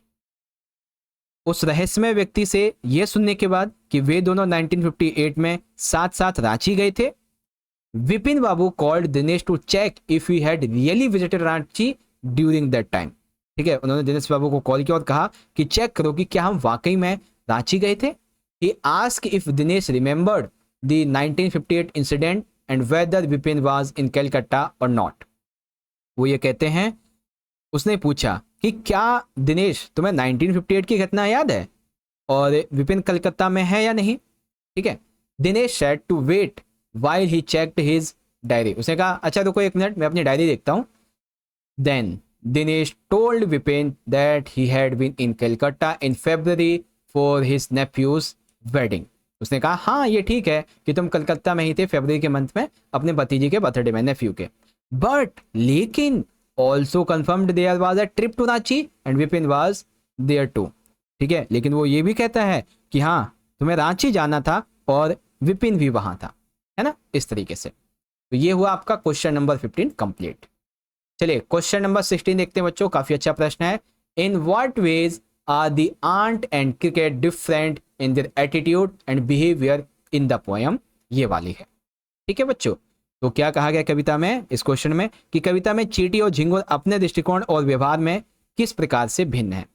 उस रहस्यमय व्यक्ति से यह सुनने के बाद कि वे दोनों 1958 में साथ साथ रांची गए थे, Vipin Babu called Dinesh to check if he had really visited Ranchi during that time. ठीक है, उन्होंने दिनेश बाबू को कॉल किया और कहा कि चेक करो कि क्या हम वाकई में रांची गए थे। He asked if Dinesh remembered the 1958 incident and whether Vipin was in Calcutta or not. वो ये कहते हैं, उसने पूछा कि क्या दिनेश तुम्हें 1958 की घटना याद है और विपिन कलकत्ता में है या नहीं। ठीक है, Dinesh said to wait while he checked his diary. उसने कहा अच्छा रुको एक मिनट, मैं अपनी डायरी देखता हूँ। Then Dinesh told Vipin that he had been in Calcutta in February for his nephew's wedding. उसने कहा हाँ ये ठीक है कि तुम कलकत्ता में ही थे फरवरी के मंथ में अपने भतीजी के बर्थडे में, नेफ्यू के। बट लेकिन also confirmed there was a trip to Ranchi and Vipin was there too. ठीक है, लेकिन वो ये भी कहता है कि हाँ तुम्हें रांची जाना था और विपिन भी वहां था, है ना, इस तरीके से। तो ये हुआ आपका क्वेश्चन नंबर 15 कंप्लीट। चलिए क्वेश्चन नंबर 16 देखते हैं बच्चों, काफी अच्छा प्रश्न है। In what ways are the ant and cricket different in their attitude and behaviour in the poem? ये वाली है। ठीक है बच्चों, तो क्या कहा गया कविता में, इस क्वेश्चन में, कि कविता में चींटी और झिंगुर अपने दृष्टिकोण और व्यवहार में किस प्रकार से भिन्न है।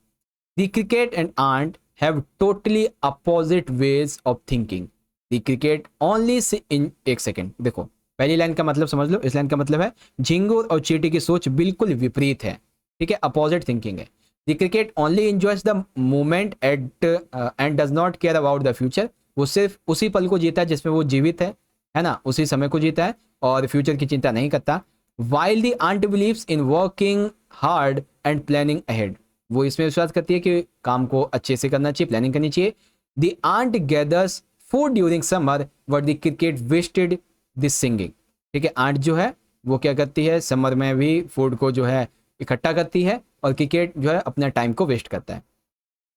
The cricket and ant have totally opposite ways of thinking. The cricket only in, एक सेकेंड देखो, पहली लाइन का मतलब समझ लो। इस लाइन का मतलब है झिंगुर और चींटी की सोच बिल्कुल विपरीत है। ठीक है, अपोजिट थिंकिंग है। The cricket only enjoys the moment and does not care about the future. वो सिर्फ उसी पल को जीता है जिसमें वो जीवित है ना, उसी समय को जीता है और फ्यूचर की चिंता नहीं करता। While the ant believes in working hard and planning ahead. वो इसमें विश्वास करती है कि काम को अच्छे से करना चाहिए, प्लानिंग करनी चाहिए। The ant gathers food during summer but the cricket wasted this singing. ठीक है, आंट जो है वो क्या करती है, समर में भी फूड को जो है इकट्ठा करती है और क्रिकेट जो है अपना टाइम को वेस्ट करता है।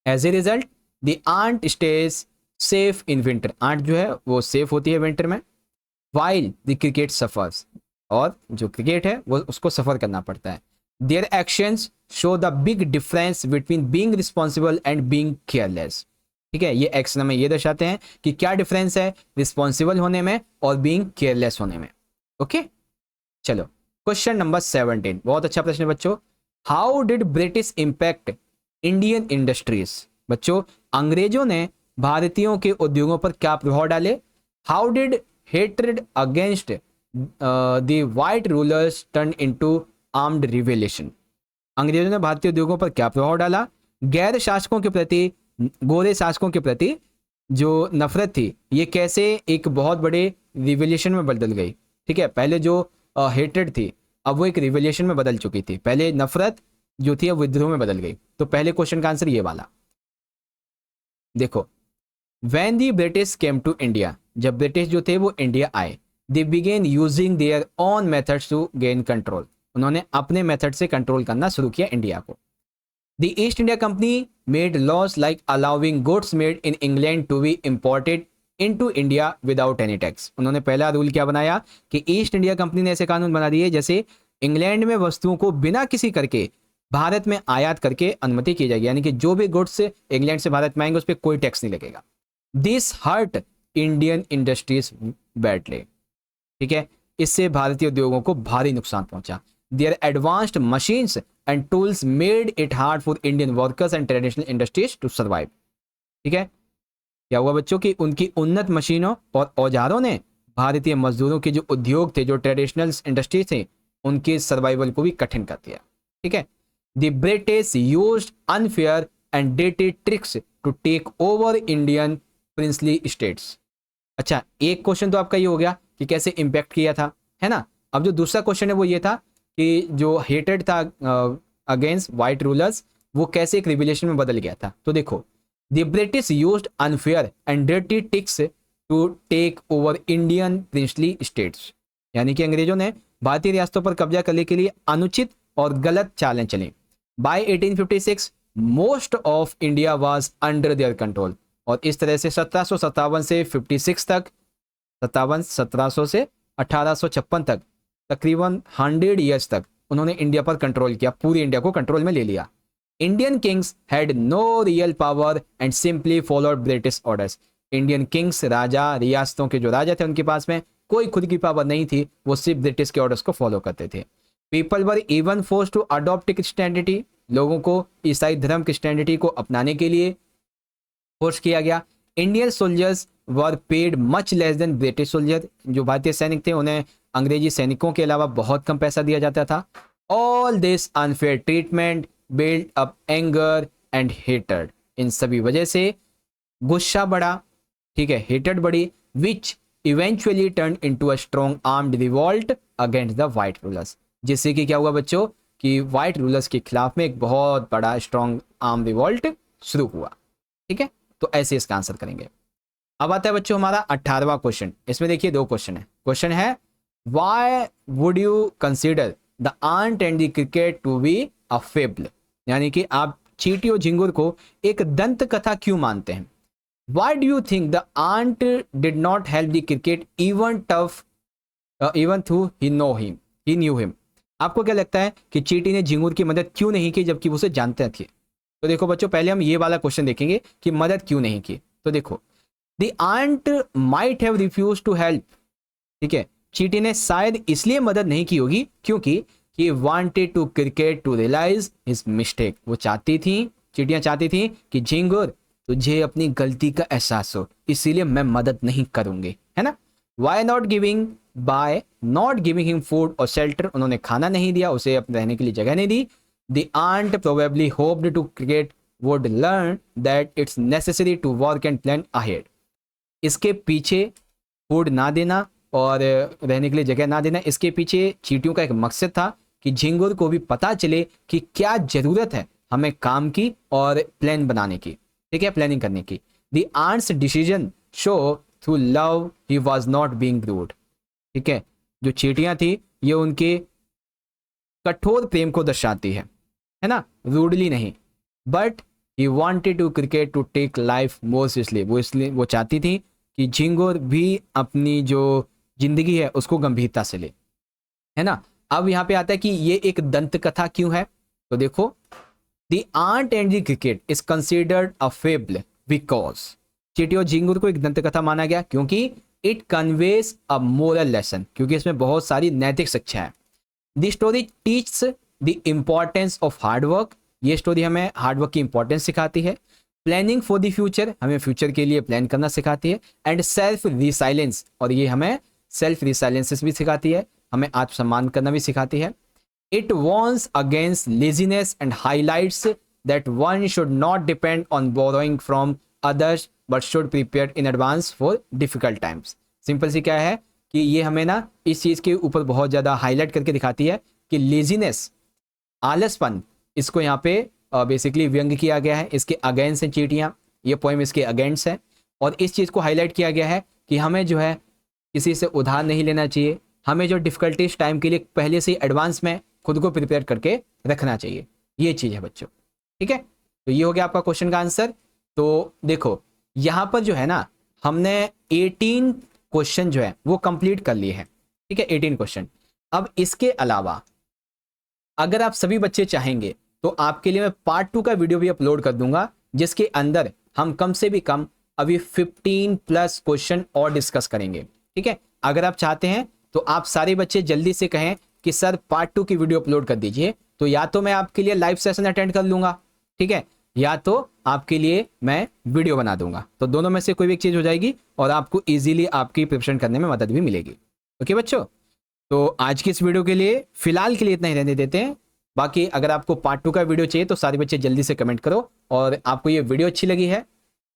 As a result the ant stays safe in winter. Ant जो है वो सेफ होती है विंटर में। वाइल द क्रिकेट सफर्स, और जो क्रिकेट है वो उसको सफर करना पड़ता है। Their actions show the big difference between being responsible and being careless. ठीक है, ये एक्शन हमें ये दर्शाते हैं कि क्या डिफरेंस है रिस्पॉन्सिबल होने में और बीइंग केयरलेस होने में। ओके, चलो क्वेश्चन नंबर 17, बहुत अच्छा प्रश्न है बच्चों। How did British impact Indian industries? बच्चों, अंग्रेजों ने भारतीयों के उद्योगों पर क्या प्रभाव डाले? How did hatred against the white rulers turn into armed revolution? अंग्रेजों ने भारतीय उद्योगों पर क्या प्रभाव डाला? गैर शासकों के प्रति, गोरे शासकों के प्रति जो नफरत थी, ये कैसे एक बहुत बड़े रिवोल्यूशन में बदल गई? ठीक है, पहले जो हेट्रेड थी, अब वो एक रिवोल्यूशन में बदल चुकी थी। पहले नफरत जो थी अब विद्रोह में बदल गई। तो पहले क्वेश्चन का आंसर ये वाला देखो। When the British came to India, जब ब्रिटिश जो थे वो इंडिया आए, they began using their own methods to gain control. उन्होंने अपने मेथड से कंट्रोल करना शुरू किया इंडिया को। The East India Company made laws like allowing goods made in England to be imported into India without any tax. उन्होंने पहला rule क्या बनाया कि ईस्ट इंडिया कंपनी ने ऐसे कानून बना दिए जैसे इंग्लैंड में वस्तुओं को बिना किसी करके भारत में आयात करके अनुमति की जाएगी, यानी कि जो भी गुड्स इंग्लैंड से भारत में आएंगे उस पर कोई टैक्स नहीं लगेगा। This hurt Indian industries badly. ठीक है, इससे भारतीय उद्योगों को भारी नुकसान पहुंचा। Their advanced machines and tools made it hard for Indian workers and traditional industries to survive. ठीक है, क्या हुआ बच्चों की उनकी उन्नत मशीनों और औजारों ने भारतीय मजदूरों के जो उद्योग थे, जो ट्रेडिशनल इंडस्ट्रीज थे, उनके सर्वाइवल को भी कठिन कर दिया। ठीक है, the British used unfair and डेटी tricks to take over Indian princely states. अच्छा, एक क्वेश्चन तो आपका ये हो गया कि कैसे इंपैक्ट किया था, है ना। अब जो दूसरा क्वेश्चन है वो ये था कि जो हेटेड था अगेंस्ट वाइट रूलर्स, वो कैसे एक रिवोल्यूशन में बदल गया था। तो देखो, the British used unfair and डेटी tricks to take over Indian princely states, यानी कि अंग्रेजों ने भारतीय रियासतों पर कब्जा करने के लिए अनुचित और गलत चालें चली। By 1856 most of India was under their control, और इस तरह से 1757 से 56 तक, 1700 से 1856 तक, तकरीबन 100 ईयर्स तक उन्होंने इंडिया पर कंट्रोल किया, पूरी इंडिया को कंट्रोल में ले लिया। Indian kings had no real power and simply followed British orders. Indian kings, राजा, रियासतों के जो राजा थे उनके पास में कोई खुद की पावर नहीं थी, वो सिर्फ ब्रिटिश के ऑर्डर्स को फॉलो करते थे। People were even force to adopt Christianity, लोगों को ईसाई धर्म क्रिश्चियनिटी को अपनाने के लिए फोर्स किया गया। इंडियन सोल्जर्स वर paid much less than British soldier, जो भारतीय सैनिक थे उन्हें अंग्रेजी सैनिकों के अलावा बहुत कम पैसा दिया जाता था। All this unfair treatment build up anger and hatred, इन सभी वजह से गुस्सा बढ़ा, ठीक है, हेटर्ड बढ़ी, which eventually turn into a strong armed revolt against the white rulers, जिससे कि क्या हुआ बच्चों कि व्हाइट रूलर्स के खिलाफ में एक बहुत बड़ा स्ट्रॉन्ग आर्म रिवॉल्ट शुरू हुआ। ठीक है, तो ऐसे इसका आंसर करेंगे। अब आता है बच्चों हमारा 18वां क्वेश्चन। इसमें देखिए दो क्वेश्चन है। क्वेश्चन है why would you consider the ant and the cricket to be a fable, यानी कि आप चींटी और झिंगुर को एक दंत कथा क्यों मानते हैं। Why do you think the ant did not help the cricket even though he knew him. आपको क्या लगता है कि चींटी ने झिंगुर की मदद क्यों नहीं की जबकि वो उसे जानते थे। तो देखो बच्चों, पहले हम ये वाला क्वेश्चन देखेंगे कि मदद क्यों नहीं की। तो देखो, the ant might have refuse to help, ठीक है, चींटी ने शायद इसलिए मदद नहीं की होगी क्योंकि he wanted to cricket to realise his mistake. वो चाहती थी, चींटियां चाहती थी कि झिंगुर तुझे अपनी गलती का एहसास हो, इसीलिए मैं मदद नहीं करूंगी, है ना। Why not giving, by not giving him food और शेल्टर, उन्होंने खाना नहीं दिया, उसे अपने रहने के लिए जगह नहीं दी। The ant probably hoped to cricket would learn that it's necessary to work and plan ahead. इसके पीछे फूड ना देना और रहने के लिए जगह ना देना, इसके पीछे चींटियों का एक मकसद था कि झिंगुर को भी पता चले कि क्या जरूरत है हमें काम की और प्लान बनाने की, ठीक है, प्लानिंग करने की। The ant's decision show through love he was not being rude, ठीक है, जो चींटियां थी ये उनके कठोर प्रेम को दर्शाती है ना, रूडली नहीं। But he wanted to cricket to take life more seriously, वो इसलिए वो चाहती थी कि झिंगुर भी अपनी जो जिंदगी है उसको गंभीरता से ले, है ना। अब यहाँ पे आता है कि ये एक दंत कथा क्यों है। तो देखो, the ant and the cricket is considered a fable because, चींटी और झिंगुर को एक दंत कथा माना गया क्योंकि it conveys a moral lesson, क्योंकि इसमें बहुत सारी नैतिक शिक्षा है। The story teaches the importance of hard work, ये स्टोरी हमें हार्डवर्क की इंपॉर्टेंस सिखाती है। प्लानिंग फॉर द फ्यूचर, हमें फ्यूचर के लिए प्लान करना सिखाती है। एंड सेल्फ रिसाइलेंस, और ये हमें सेल्फ रिसाइलेंस भी सिखाती है, हमें आत्मसम्मान करना भी सिखाती है। It warns against laziness and highlights that one should not depend on borrowing from others but should prepare in advance for difficult times. Simple सी क्या है कि ये हमें ना इस चीज़ के ऊपर बहुत ज़्यादा हाईलाइट करके दिखाती है कि लेजीनेस, आलसपन, इसको यहाँ पे बेसिकली व्यंग किया गया है। इसके अगेंस्ट हैं चींटियाँ, ये पोएम इसके अगेंस्ट है। और इस चीज़ को हाईलाइट किया गया है कि हमें जो है किसी से उधार नहीं लेना चाहिए, हमें जो डिफिकल्टीज टाइम के लिए पहले से एडवांस में खुद को प्रिपेयर करके रखना चाहिए। ये चीज़ है बच्चों, ठीक है। तो ये हो गया आपका क्वेश्चन का आंसर। तो देखो यहाँ पर जो है ना, हमने 18 क्वेश्चन जो है वो कंप्लीट कर लिए हैं, ठीक है, 18 क्वेश्चन। अब इसके अलावा अगर आप सभी बच्चे चाहेंगे तो आपके लिए मैं पार्ट 2 का वीडियो भी अपलोड कर दूंगा, जिसके अंदर हम कम से भी कम अभी 15+ क्वेश्चन और डिस्कस करेंगे, ठीक है। अगर आप चाहते हैं तो आप सारे बच्चे जल्दी से कहें कि सर पार्ट 2 की वीडियो अपलोड कर दीजिए, तो या तो मैं आपके लिए लाइव सेशन अटेंड कर लूंगा, ठीक है, या तो आपके लिए मैं वीडियो बना दूंगा। तो दोनों में से कोई भी एक चीज हो जाएगी और आपको इजीली आपकी प्रिपरेशन करने में मदद भी मिलेगी। ओके बच्चों, तो आज की इस वीडियो के लिए फिलहाल के लिए इतना ही रहने देते हैं। बाकी अगर आपको पार्ट 2 का वीडियो चाहिए तो सारे बच्चे जल्दी से कमेंट करो, और आपको ये वीडियो अच्छी लगी है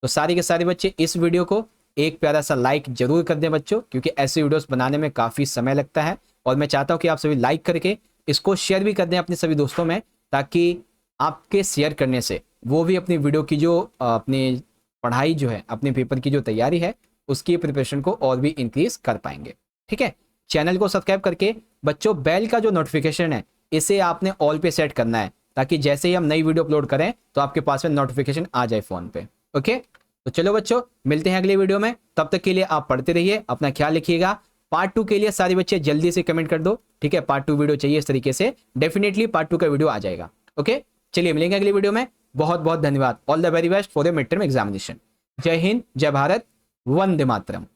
तो सारे के सारे बच्चे इस वीडियो को एक प्यारा सा लाइक जरूर कर दें बच्चों, क्योंकि ऐसे वीडियोस बनाने में काफ़ी समय लगता है। और मैं चाहता हूँ कि आप सभी लाइक करके इसको शेयर भी कर दें अपने सभी दोस्तों में, ताकि आपके शेयर करने से वो भी अपनी वीडियो की जो अपनी पढ़ाई जो है, अपने पेपर की जो तैयारी है, उसकी प्रिपरेशन को और भी इंक्रीज कर पाएंगे, ठीक है। चैनल को सब्सक्राइब करके बच्चों बेल का जो नोटिफिकेशन है इसे आपने ऑल पे सेट करना है, ताकि जैसे ही हम नई वीडियो अपलोड करें तो आपके पास में नोटिफिकेशन आ जाए फोन पे। ओके, तो चलो बच्चों मिलते हैं अगले वीडियो में, तब तक के लिए आप पढ़ते रहिए, अपना ख्याल रखिएगा। पार्ट 2 के लिए सारे बच्चे जल्दी से कमेंट कर दो, ठीक है। पार्ट 2 वीडियो चाहिए इस तरीके से, डेफिनेटली पार्ट 2 का वीडियो आ जाएगा। ओके, चलिए मिलेंगे अगले वीडियो में। बहुत बहुत धन्यवाद। All the very best for the mid term examination. जय हिंद, जय भारत, वंदे मातरम।